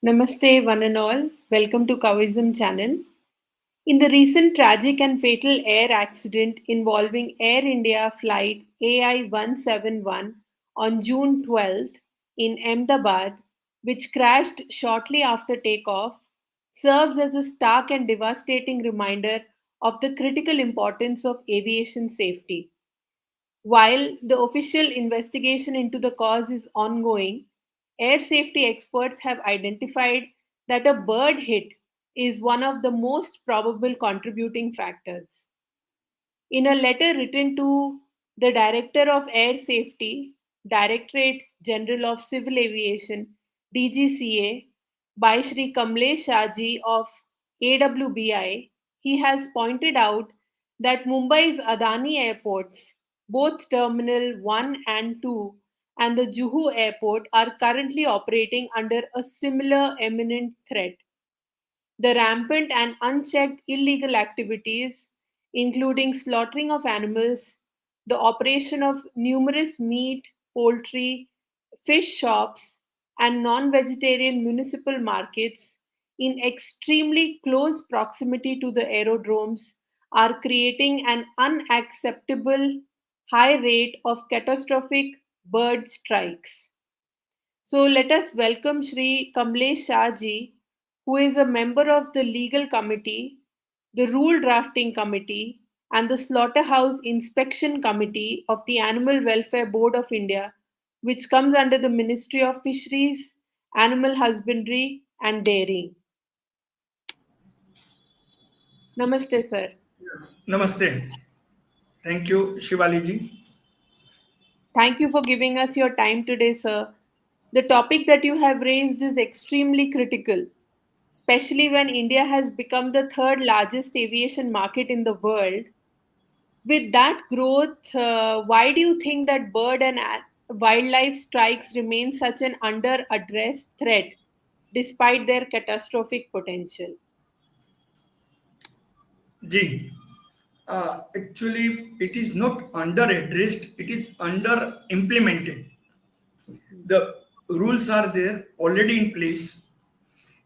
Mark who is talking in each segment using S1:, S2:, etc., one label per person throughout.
S1: Namaste, one and all. Welcome to Cowism channel. In the recent tragic and fatal air accident involving Air India flight AI 171 on June 12th in Ahmedabad, which crashed shortly after takeoff, serves as a stark and devastating reminder of the critical importance of aviation safety. While the official investigation into the cause is ongoing, air safety experts have identified that a bird hit is one of the most probable contributing factors. In a letter written to the Director of Air Safety, Directorate General of Civil Aviation, DGCA, by Shri Kamlesh Shah of AWBI, he has pointed out that Mumbai's Adani airports, both Terminal 1 and 2, and the Juhu airport are currently operating under a similar imminent threat. The rampant and unchecked illegal activities, including slaughtering of animals, the operation of numerous meat, poultry, fish shops, and non vegetarian municipal markets in extremely close proximity to the aerodromes, are creating an unacceptable high rate of catastrophic bird strikes. So let us welcome Shri Kamlesh Shah, who is a member of the legal committee, the rule drafting committee, and the slaughterhouse inspection committee of the Animal Welfare Board of India, which comes under the Ministry of Fisheries, Animal Husbandry, and Dairying. Namaste, sir.
S2: Namaste. Thank you, Shivali ji.
S1: Thank you for giving us your time today, sir. The topic that you have raised is extremely critical, especially when India has become the third largest aviation market in the world. With that growth, why do you think that bird and wildlife strikes remain such an under addressed threat despite their catastrophic potential?
S2: Ji. Actually, it is not under addressed, it is under implemented. The rules are there already in place.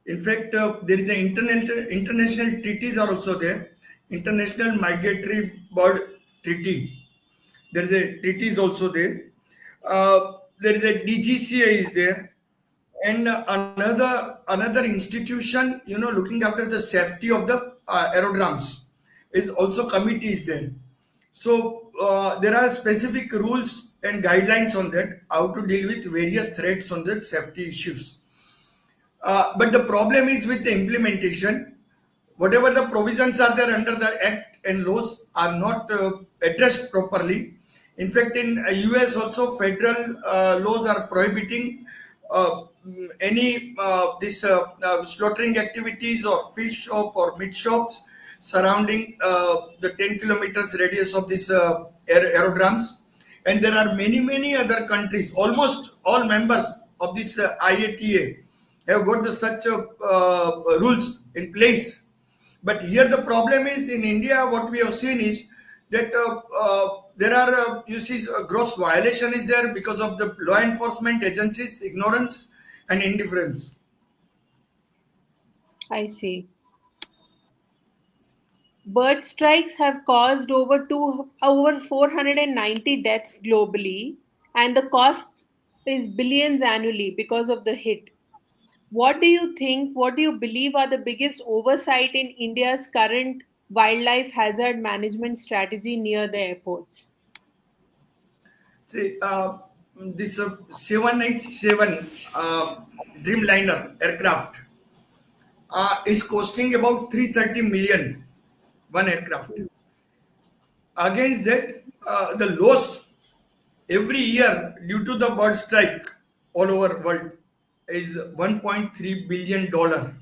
S2: In fact, there is an international treaties are also there. International Migratory Bird Treaty. There is a treaty is also there. There is a DGCA is there, and another institution, looking after the safety of the aerodromes, is also committee is there. So there are specific rules and guidelines on that how to deal with various threats on the safety issues. But the problem is with the implementation. Whatever the provisions are there under the act and laws are not addressed properly. In fact, in US also federal laws are prohibiting any this slaughtering activities or fish shop or meat shops surrounding the 10 kilometers radius of these aerodromes. And there are many other countries, almost all members of this IATA have got the such rules in place. But here the problem is in India, what we have seen is that there are, you see, gross violation is there because of the law enforcement agencies' ignorance and indifference.
S1: I see. Bird strikes have caused over 490 deaths globally, and the cost is billions annually because of the hit. What do you think, what do you believe are the biggest oversight in India's current wildlife hazard management strategy near the airports?
S2: See, this 787 Dreamliner aircraft is costing about 330 million one aircraft. Against that, the loss every year due to the bird strike all over world is 1.3 billion dollar.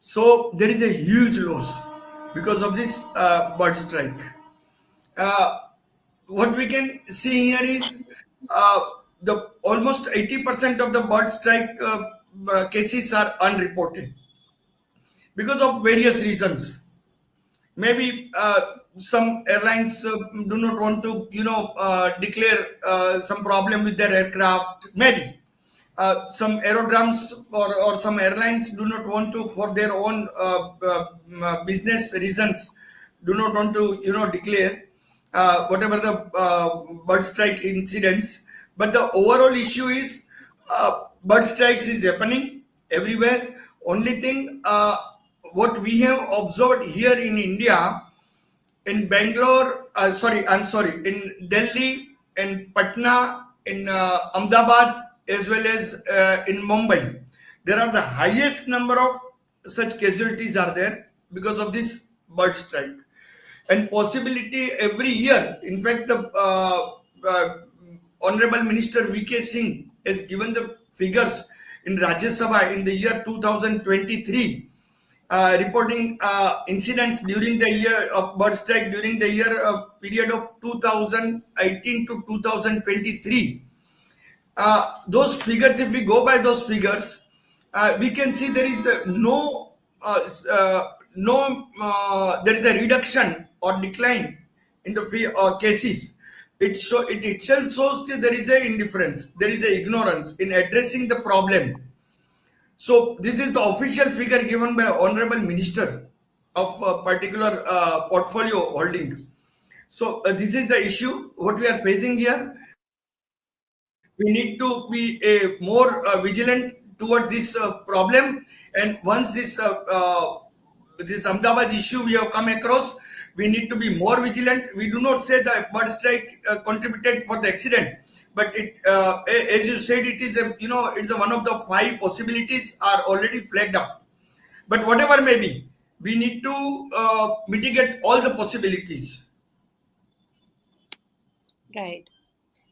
S2: So there is a huge loss because of this bird strike. Uh, what we can see here is uh, the almost 80% of the bird strike cases are unreported because of various reasons. Maybe some airlines do not want to declare some problem with their aircraft, maybe. Some aerodromes or some airlines do not want to, for their own business reasons, do not want to declare whatever the bird strike incidents. But the overall issue is bird strikes is happening everywhere. Only thing, what we have observed here in India, in Bangalore, I'm sorry, in Delhi, in Patna, in Ahmedabad, as well as in Mumbai, there are the highest number of such casualties are there because of this bird strike. And possibility every year. In fact, the Honorable Minister VK Singh has given the figures in Rajya Sabha in the year 2023, reporting incidents during the year of bird strike during the year period of 2018 to 2023. Those figures, if we go by those figures, we can see there is there is a reduction or decline in the cases. It itself shows that there is a indifference, there is a ignorance in addressing the problem. So this is the official figure given by Honorable Minister of a particular portfolio holding. So this is the issue what we are facing here. We need to be more vigilant towards this problem. And once this Ahmedabad issue we have come across, we need to be more vigilant. We do not say that bird strike contributed for the accident, but as you said, it is it's one of the five possibilities are already flagged up. But whatever may be, we need to mitigate all the possibilities.
S1: Right.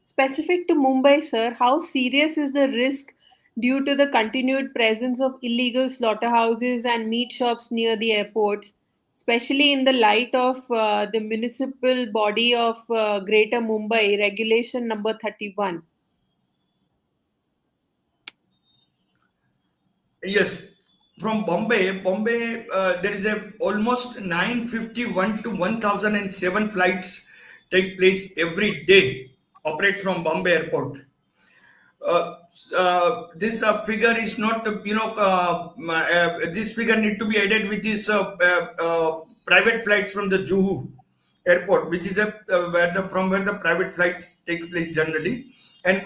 S1: Specific to Mumbai, sir, how serious is the risk due to the continued presence of illegal slaughterhouses and meat shops near the airports, especially in the light of the municipal body of Greater Mumbai, Regulation number 31?
S2: Yes, from Bombay, there is a almost 951 to 1007 flights take place every day, operate from Bombay airport. This figure is not, this figure need to be added with this private flights from the Juhu airport, which is from where the private flights take place generally, and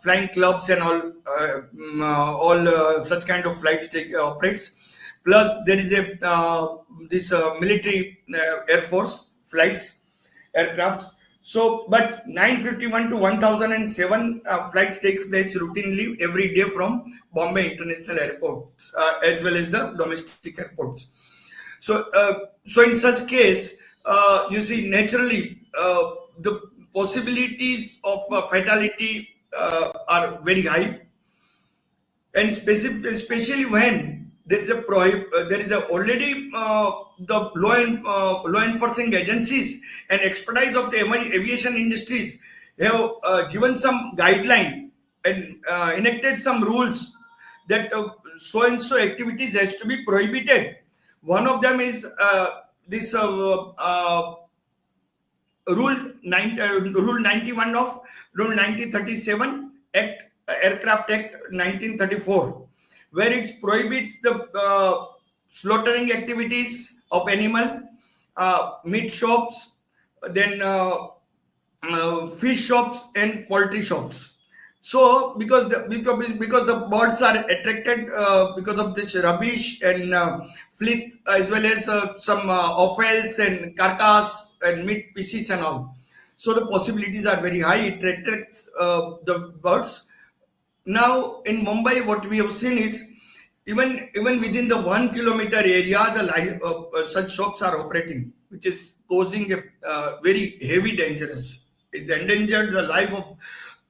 S2: flying clubs and all such kind of flights take operates. Plus, there is a this military air force flights aircrafts. So, but 951 to 1007 flights takes place routinely every day from Bombay International Airport, as well as the domestic airports. So in such case, you see, naturally, the possibilities of fatality are very high, and especially when there is already the law enforcing agencies and expertise of the aviation industries have given some guideline and enacted some rules that so and so activities has to be prohibited. One of them is this Rule 91 of Rule 1937 Act, Aircraft Act 1934, where it prohibits the slaughtering activities of animal, meat shops, then fish shops and poultry shops. So because the birds are attracted because of this rubbish and fleet, as well as some offals and carcass and meat pieces and all. So the possibilities are very high. It attracts the birds. Now in Mumbai, what we have seen is even within the 1 kilometer area, such shops are operating, which is posing a very heavy dangerous. It's endangered the life of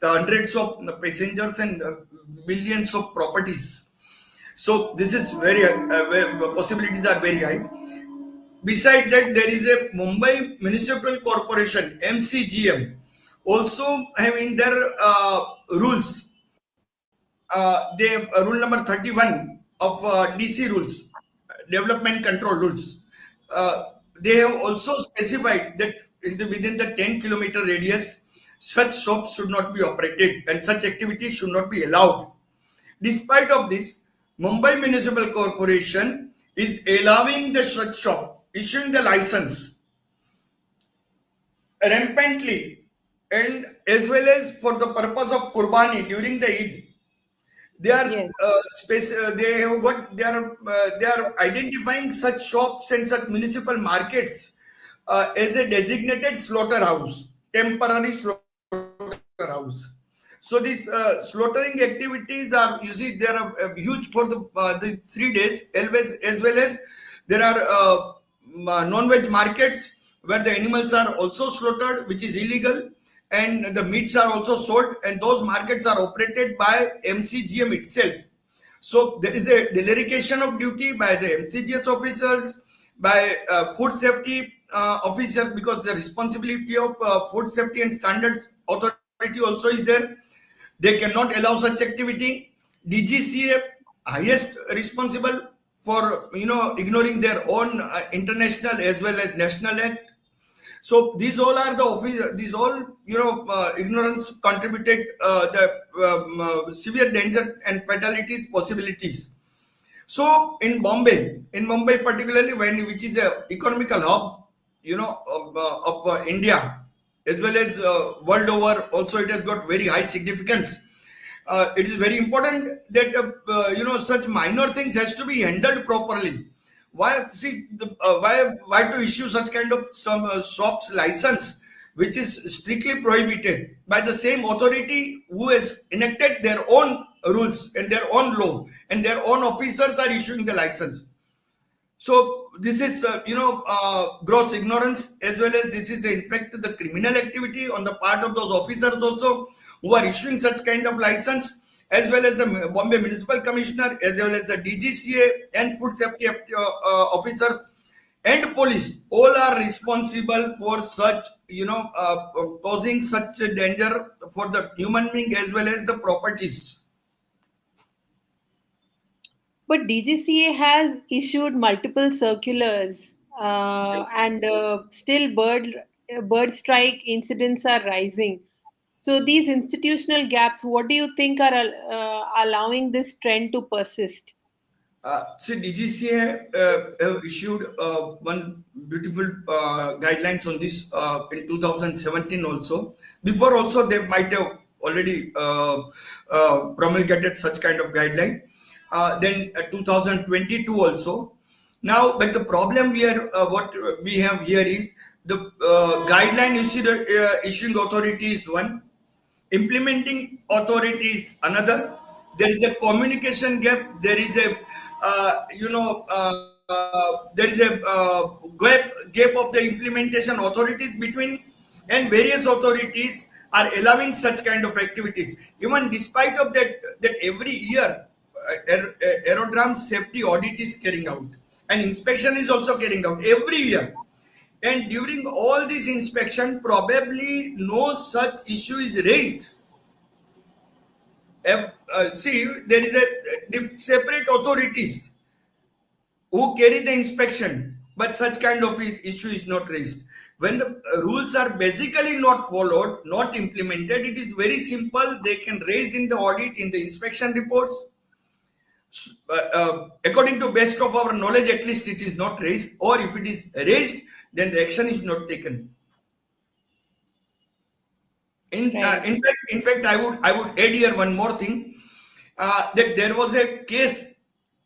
S2: the hundreds of passengers and billions of properties. So this is very possibilities are very high. Besides that, there is a Mumbai Municipal Corporation (MCGM) also having their rules. They have rule number 31 of DC rules, development control rules. They have also specified that within the 10-kilometer radius, such shops should not be operated and such activities should not be allowed. Despite of this, Mumbai Municipal Corporation is allowing the such shop, issuing the license rampantly, and as well as for the purpose of Qurbani during the Eid. They are
S1: Yes.
S2: they have got they are identifying such shops and such municipal markets as a designated slaughterhouse, temporary slaughterhouse. So these slaughtering activities are, you see, they are huge for the 3 days, as well as there are non-veg markets where the animals are also slaughtered, which is illegal, and the meats are also sold, and those markets are operated by MCGM itself. So there is a delegation of duty by the MCGS officers, by food safety officers, because the responsibility of food safety and standards authority also is there. They cannot allow such activity. DGCA, highest responsible for ignoring their own international as well as national act. So these all are the these all ignorance contributed the severe danger and fatalities possibilities. So in Mumbai particularly, which is a economical hub, of India, as well as world over, also it has got very high significance. It is very important that such minor things has to be handled properly. Why see why to issue such kind of some shops license, which is strictly prohibited by the same authority who has enacted their own rules and their own law, and their own officers are issuing the license. So this is gross ignorance, as well as this is in fact the criminal activity on the part of those officers also who are issuing such kind of license, as well as the Bombay Municipal Commissioner, as well as the DGCA and food safety officers and police. All are responsible for such causing such a danger for the human being as well as the properties.
S1: But DGCA has issued multiple circulars, and still bird strike incidents are rising. So these institutional gaps, what do you think are allowing this trend to persist?
S2: See, DGCA have issued one beautiful guidelines on this in 2017 also. Before also, they might have already promulgated such kind of guideline. Then 2022 also. Now, but the problem here, what we have here is the guideline. You see, the issuing authority is one, implementing authorities another. There is a communication gap. There is a there is a gap of the implementation authorities between, and various authorities are allowing such kind of activities. Even despite of that every year aerodrome safety audit is carrying out, and inspection is also carrying out every year. And during all this inspection, probably no such issue is raised. See, there is a separate authorities who carry the inspection, but such kind of issue is not raised. When the rules are basically not followed, not implemented, it is very simple. They can raise in the audit, in the inspection reports. According to best of our knowledge, at least it is not raised, or if it is raised, then the action is not taken.
S1: Right.
S2: In fact, I would add here one more thing, that there was a case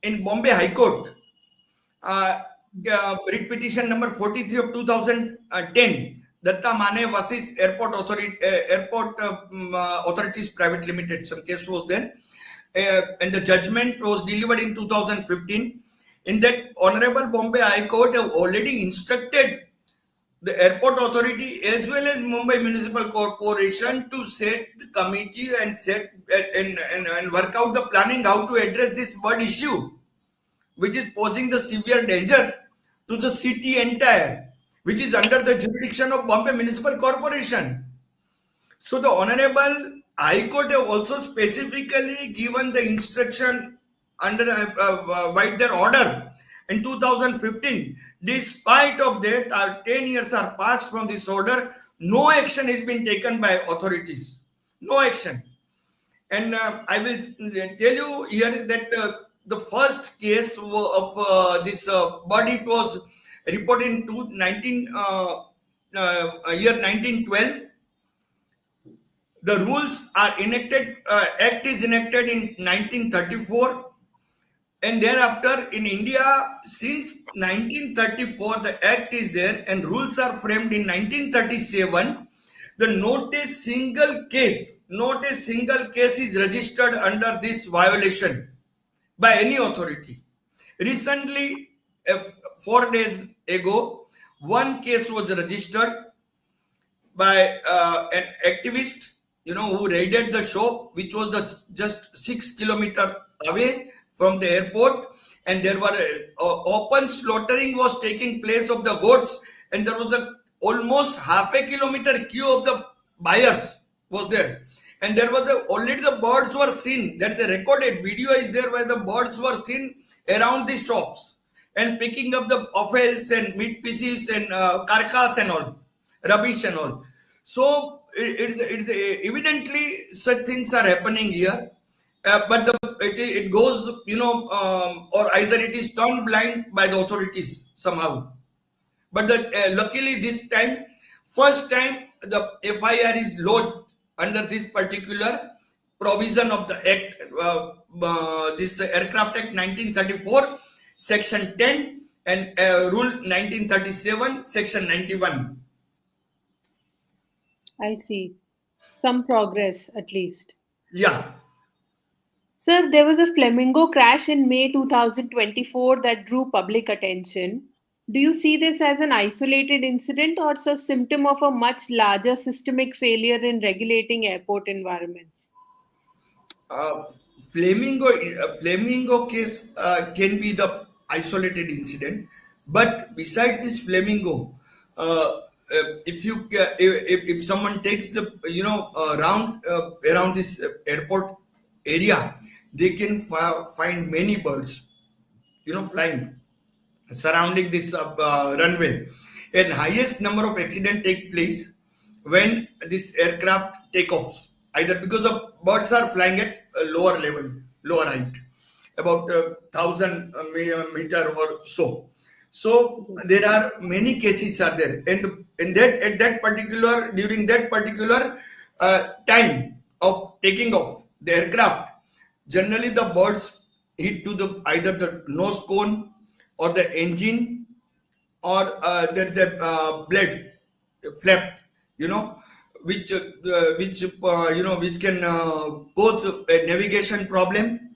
S2: in Bombay High Court, writ petition number 43 of 2010, Datta Mane versus Airport Authorities Private Limited. Some case was there, and the judgment was delivered in 2015. In that, Honorable Bombay High Court have already instructed the airport authority as well as Mumbai Municipal Corporation to set the committee and set and work out the planning how to address this bird issue, which is posing the severe danger to the city entire, which is under the jurisdiction of Bombay Municipal Corporation. So the Honorable High Court have also specifically given the instruction under by their order in 2015. Despite of that, 10 years are passed from this order. No action has been taken by authorities. No action. And I will tell you here that the first case of this body, it was reported into year 1912. The rules are enacted, act is enacted in 1934, and thereafter in India since 1934 the act is there and rules are framed in 1937. The not a single case is registered under this violation by any authority. Recently, 4 days ago, one case was registered by an activist, who raided the shop, which was just 6 kilometer away from the airport, and there were open slaughtering was taking place of the goats, and there was a almost half a kilometer queue of the buyers was there, and there was already the birds were seen. There is a recorded video is there where the birds were seen around the shops and picking up the offals and meat pieces and carcass and all rubbish and all. So it's evidently such things are happening here, but it goes, or either it is turned blind by the authorities somehow. But luckily this time, first time the FIR is lodged under this particular provision of the Act, this Aircraft Act 1934, Section 10, and Rule 1937, Section 91.
S1: I see. Some progress at least.
S2: Yeah.
S1: Sir, there was a flamingo crash in May 2024 that drew public attention. Do you see this as an isolated incident or a symptom of a much larger systemic failure in regulating airport environments?
S2: uh, flamingo case can be the isolated incident, but besides this flamingo, if you if someone takes the round around this airport area, they can find many birds flying surrounding this runway, and highest number of accident take place when this aircraft takeoffs, either because of birds are flying at a lower level, lower height, about 1,000 meter or so. So there are many cases are there, and in that at that particular during that particular time of taking off the aircraft, generally the birds hit to the either the nose cone or the engine, or there's a blade flap, you know, which can cause a navigation problem.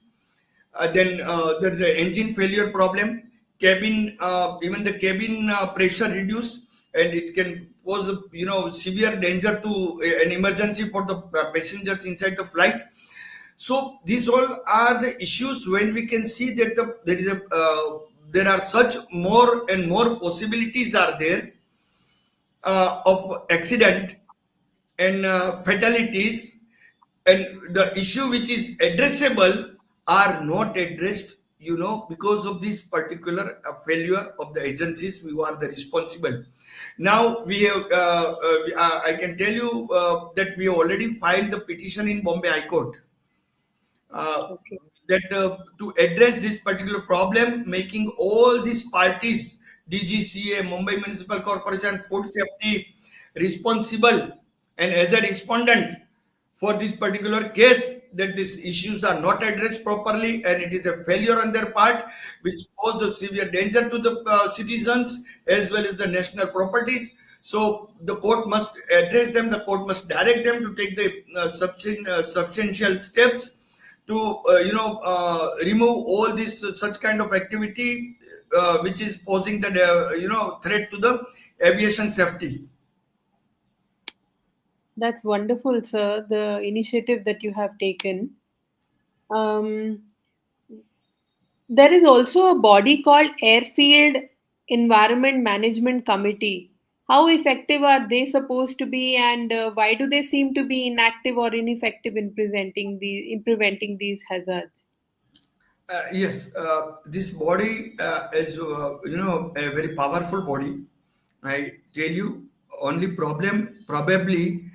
S2: Then there's the engine failure problem, cabin, even the cabin pressure reduce, and it can pose severe danger to an emergency for the passengers inside the flight. So these all are the issues when we can see that there are such more and more possibilities are there of accident and fatalities, and the issue which is addressable are not addressed, because of this particular failure of the agencies who are the responsible. Now we have I can tell you that we already filed the petition in Bombay High Court, uh,
S1: Okay.
S2: that to address this particular problem, making all these parties, DGCA, Mumbai Municipal Corporation, Food Safety, responsible, and as a respondent for this particular case, that these issues are not addressed properly and it is a failure on their part, which poses severe danger to the citizens as well as the national properties. So the court must address them, the court must direct them to take the substantial steps to remove all this such kind of activity which is posing the threat to the aviation safety.
S1: That's wonderful, sir, the initiative that you have taken. Um, there is also a body called Airfield Environment Management Committee. How effective are they supposed to be, and why do they seem to be inactive or ineffective in preventing these hazards?
S2: Yes, this body is a very powerful body. I tell you, only problem probably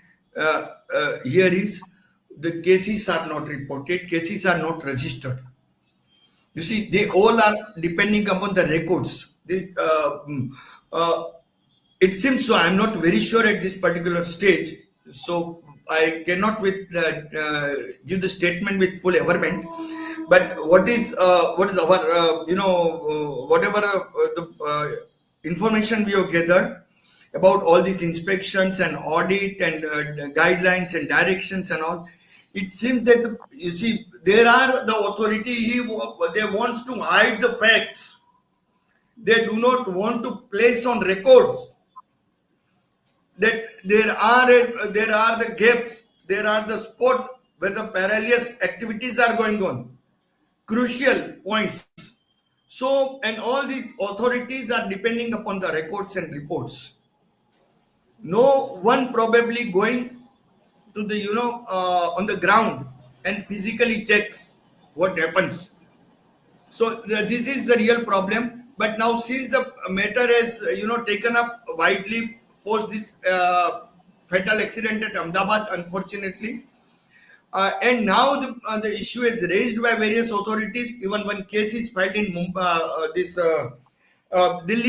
S2: here is the cases are not reported, cases are not registered. You see, they all are depending upon the records. Uh, it seems so. I'm not very sure at this particular stage, so I cannot give the statement with full averment. But what is our whatever the information we have gathered about all these inspections and audit and guidelines and directions and all, it seems that you see there are the authority they wants to hide the facts. They do not want to place on records that there are the gaps, there are the spot where the perilous activities are going on, crucial points. So, and all the authorities are depending upon the records and reports. No one probably going to the on the ground and physically checks what happens. So this is the real problem. But now since the matter has taken up widely post this fatal accident at Ahmedabad, unfortunately, and now the issue is raised by various authorities. Even one case is filed in Delhi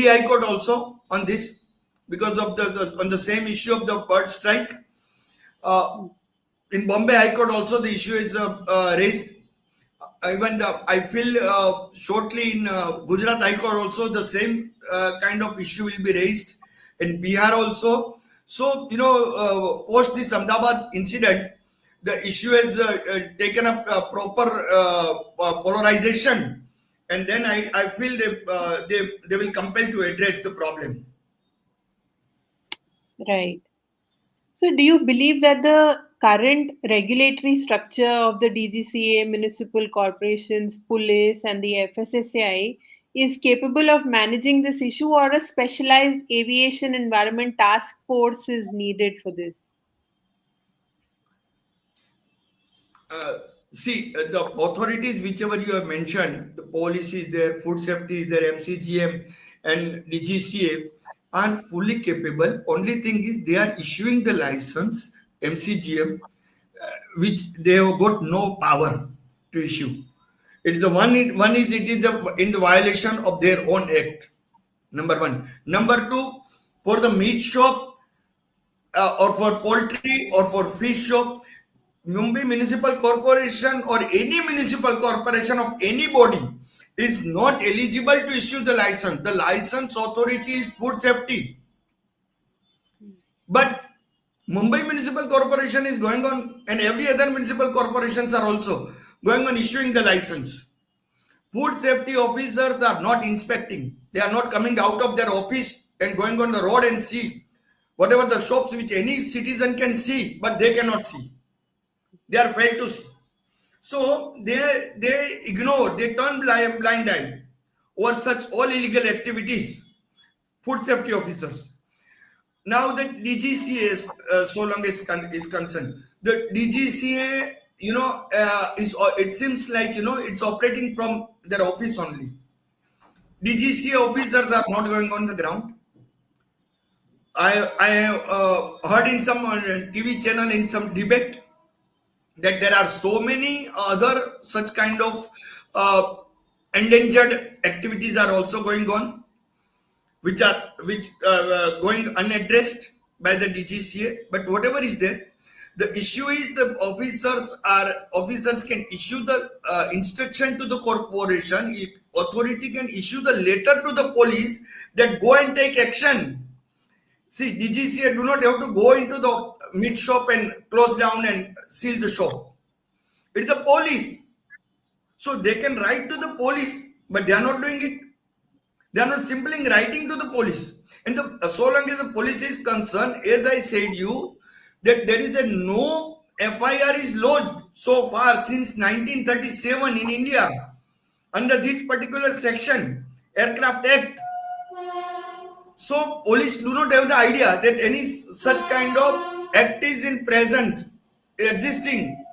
S2: High Court also on this, because of on the same issue of the bird strike. Uh, in Bombay High Court also the issue is raised. I feel shortly in Gujarat High Court also the same kind of issue will be raised in Bihar also. So post this Ahmedabad incident, the issue has taken up proper polarization, and then I feel they will compel to address the problem.
S1: Right. So, do you believe that the current regulatory structure of the DGCA, municipal corporations, police, and the FSSAI is capable of managing this issue, or a specialized aviation environment task force is needed for this?
S2: uh, See, the authorities, whichever you have mentioned, the police is there, food safety is there, MCGM and DGCA are fully capable. Only thing is they are issuing the license, MCGM, which they have got no power to issue. It is the one is it is in the violation of their own act. Number one. Number two, for the meat shop or for poultry or for fish shop, Mumbai Municipal Corporation or any municipal corporation of anybody is not eligible to issue the license. The license authority is food safety. But Mumbai Municipal Corporation is going on, and every other municipal corporations are also going on issuing the license. Food safety officers are not inspecting. They are not coming out of their office and going on the road and see whatever the shops which any citizen can see, but they cannot see. They are failed to see. So they ignore, they turn blind eye over such all illegal activities. Food safety officers. Now the DGCA is so long is concerned, the DGCA is it seems like it's operating from their office only. DGCA officers are not going on the ground. I have heard in some TV channel in some debate that there are so many other such kind of uh, endangered activities are also going on, which going unaddressed by the DGCA. But whatever is there, the issue is the officers can issue the instruction to the corporation. Authority can issue the letter to the police that go and take action. See, DGCA do not have to go into the meat shop and close down and seal the shop. It's the police. So they can write to the police, but they are not doing it. They are not simply writing to the police. And so long as the police is concerned, as I said you, that there is a no FIR is lodged so far since 1937 in India under this particular section, Aircraft Act. So police do not have the idea that any such kind of act is in presence, existing.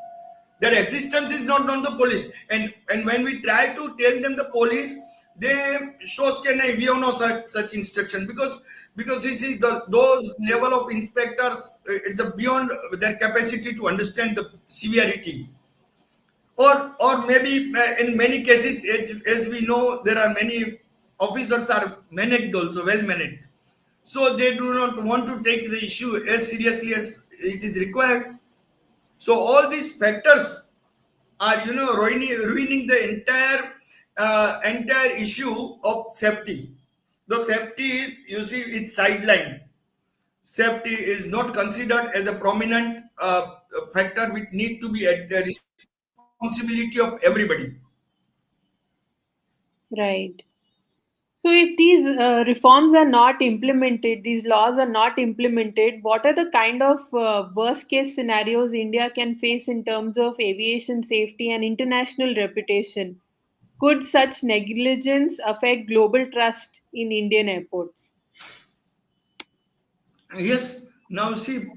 S2: Their existence is not on the police. And when we try to tell them the police, they shows can we have no such instruction, because because you see those level of inspectors, it's beyond their capacity to understand the severity. Or maybe in many cases, as we know, there are many officers are managed also, well managed, so they do not want to take the issue as seriously as it is required. So all these factors are, ruining the entire issue of safety. The safety is, you see, it's sidelined. Safety is not considered as a prominent factor which need to be at the responsibility of everybody.
S1: Right. So, if these reforms are not implemented, these laws are not implemented, what are the kind of worst case scenarios India can face in terms of aviation safety and international reputation? Could such negligence affect global trust in Indian airports?
S2: Yes, now see,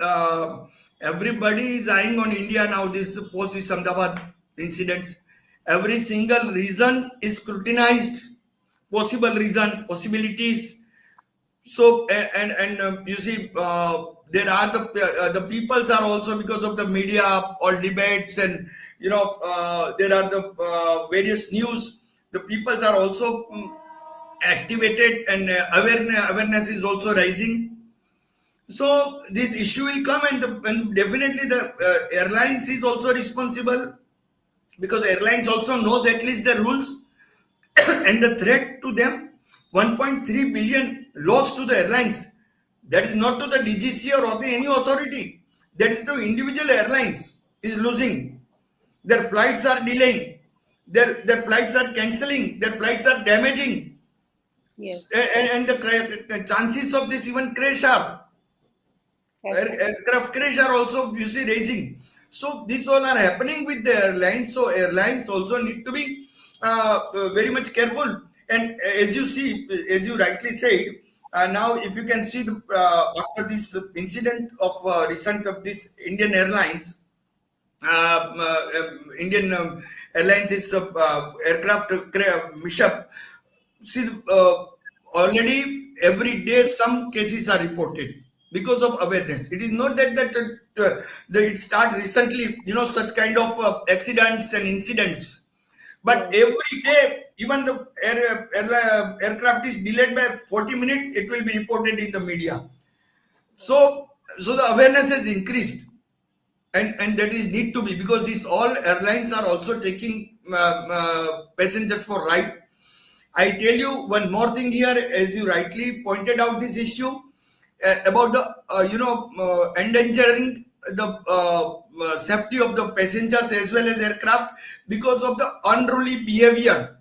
S2: everybody is eyeing on India now. This post Ahmedabad incidents, every single reason is scrutinized, possible reason, possibilities. So and you see, there are the peoples are also, because of the media, all debates, and there are the various news. The peoples are also activated, and awareness is also rising. So this issue will come, and definitely the airlines is also responsible, because airlines also knows at least the rules and the threat to them. 1.3 billion loss to the airlines. That is not to the DGC or any authority. That is to individual airlines is losing. Their flights are delaying. Their flights are cancelling. Their flights are damaging.
S1: Yes,
S2: And the chances of this even crash are
S1: correct.
S2: aircraft crash are also, you see, raising. So these all are happening with the airlines. So airlines also need to be very much careful. And as you see, as you rightly said, now if you can see after this incident of recent of this Indian Airlines, Indian Airlines is aircraft mishap. See, already every day some cases are reported because of awareness. It is not that it started recently, such kind of accidents and incidents. But
S1: Yes,
S2: every day, even the aircraft is delayed by 40 minutes, it will be reported in the media. So, so the awareness has increased, and that is need to be, because these all airlines are also taking passengers for ride. I tell you one more thing here, as you rightly pointed out this issue about the endangering the safety of the passengers as well as aircraft, because of the unruly behavior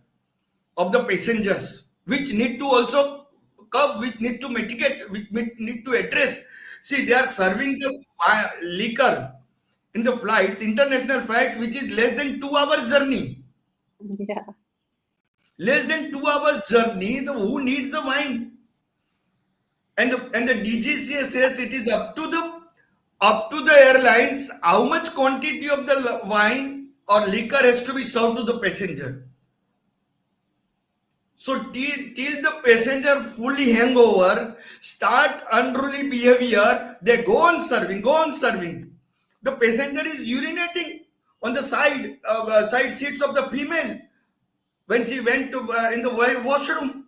S2: of the passengers, which need to also curb, which need to mitigate, which need to address. See, they are serving the liquor in the flights, international flight, which is less than 2 hours journey.
S1: yeah,
S2: Less than 2 hours journey. Who needs the wine? And the DGCA says it is up to the airlines how much quantity of the wine or liquor has to be served to the passenger. So till the passenger fully hangover, start unruly behavior, they go on serving, go on serving. The passenger is urinating on the side seats of the female when she went to in the washroom.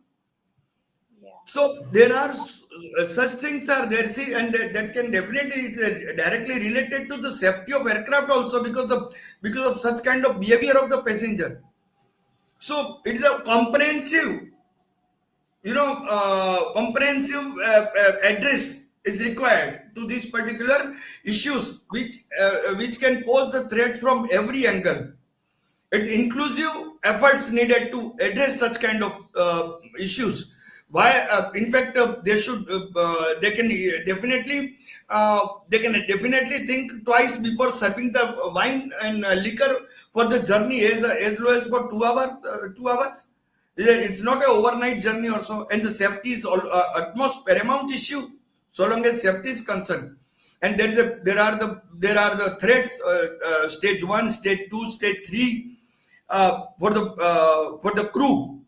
S1: yeah.
S2: So there are such things are there. See, and that can definitely, it's directly related to the safety of aircraft also, because of such kind of behavior of the passenger. So it is a comprehensive address is required to these particular issues, which can pose the threats from every angle. It's inclusive efforts needed to address such kind of issues. Why? In fact, they can definitely think twice before serving the wine and liquor for the journey as low as for 2 hours. 2 hours. It's not an overnight journey or so, and the safety is utmost paramount issue so long as safety is concerned. And there are the threats, stage one, stage two, stage three, for the crew,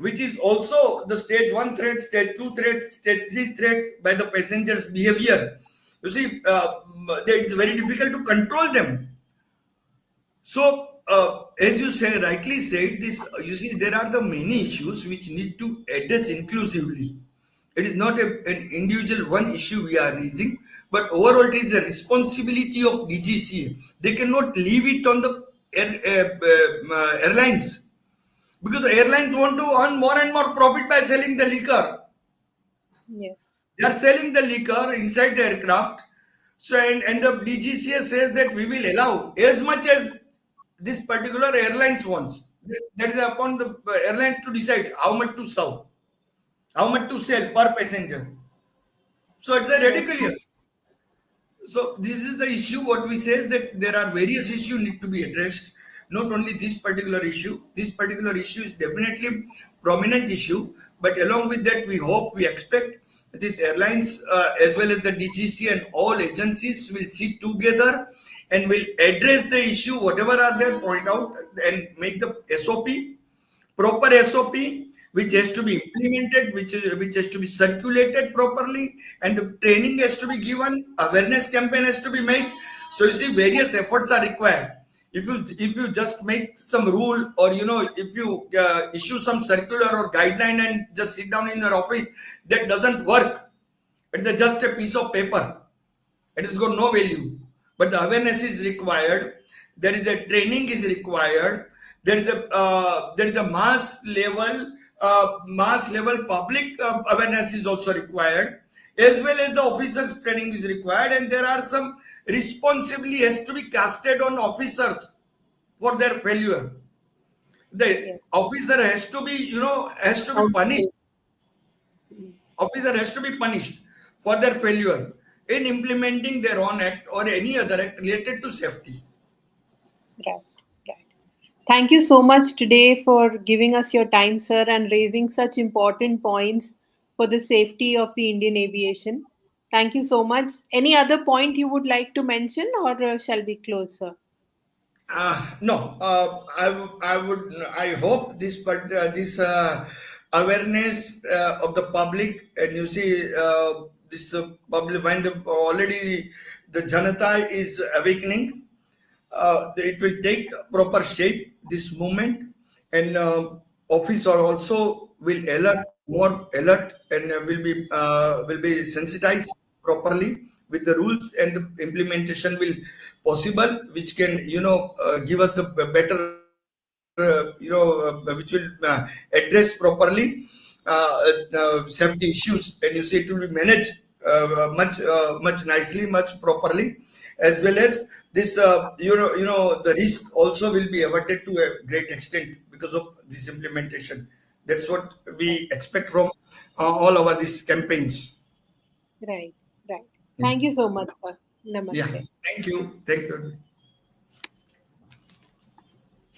S2: which is also the stage 1 threat, stage 2 threat, stage 3 threats by the passengers' behavior. You see, it's very difficult to control them. So, as you say, rightly said, this you see there are the many issues which need to address inclusively. It is not an individual one issue we are raising, but overall it is a responsibility of DGCA. They cannot leave it on the airlines, because the airlines want to earn more and more profit by selling the liquor.
S1: Yes.
S2: They are selling the liquor inside the aircraft. So, and the DGCA says that we will allow as much as this particular airlines wants. That is upon the airlines to decide how much to serve, how much to sell per passenger. So it's a
S1: Yes.
S2: ridiculous. So this is the issue. What we say is that there are various issues need to be addressed. Not only this particular issue. This particular issue is definitely prominent issue. But along with that, we hope, we expect these airlines as well as the DGC and all agencies will sit together and will address the issue, whatever are there, point out and make the SOP, proper SOP, which has to be implemented, which has to be circulated properly, and the training has to be given, awareness campaign has to be made. So you see, various efforts are required. If you just make some rule, or if you issue some circular or guideline and just sit down in your office, that doesn't work. It's just a piece of paper. It has got no value. But the awareness is required. There is a training is required. There is a mass level public awareness is also required, as well as the officers training is required, and there are some responsibility has to be casted on officers for their failure. The
S1: Yes.
S2: officer has to be punished.
S1: Outdated.
S2: Officer has to be punished for their failure in implementing their own act or any other act related to safety.
S1: Right. Right. Thank you so much today for giving us your time, sir, and raising such important points for the safety of the Indian aviation. Thank you so much. Any other point you would like to mention, or shall we close, sir?
S2: No, I hope this awareness of the public, and you see, this public, when already the Janata is awakening, it will take proper shape, this movement, and officer also will alert, more alert, and will be sensitized properly with the rules, and the implementation will possible, which can give us the better which will address properly safety issues, and you see it will be managed much nicely, much properly, as well as this the risk also will be averted to a great extent because of this implementation. That's what we expect from all our these campaigns.
S1: Right. Right.
S2: Yeah.
S1: Thank you so much, sir.
S2: Yeah.
S1: Namaste.
S2: Thank you. Thank you.